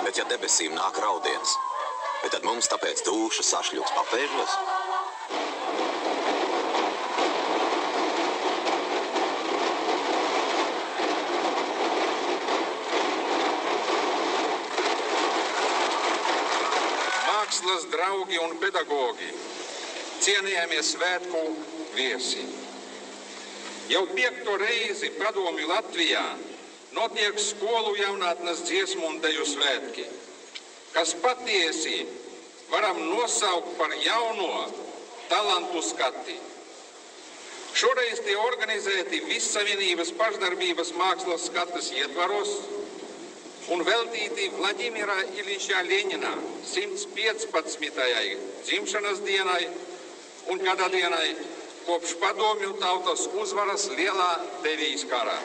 Bet ja debesīm nāk raudiens, tad mums tāpēc dūša sašļūks papēžos? Mākslas draugi un pedagogi, cienījamie svētku viesi. Jau 5. reizi Padomju Latvijā notiek skolu jaunatnes dziesmu un deju svētki, kas patiesi varam nosaukt par jauno talantu skati. Šoreiz tie organizēti Vissavienības pašdarbības mākslas skates ietvaros un veltīti Vladimira Iliča Ļeņina 115. dzimšanas dienai un gada dienai kopš Padomju tautas uzvaras Lielā Devijas karā.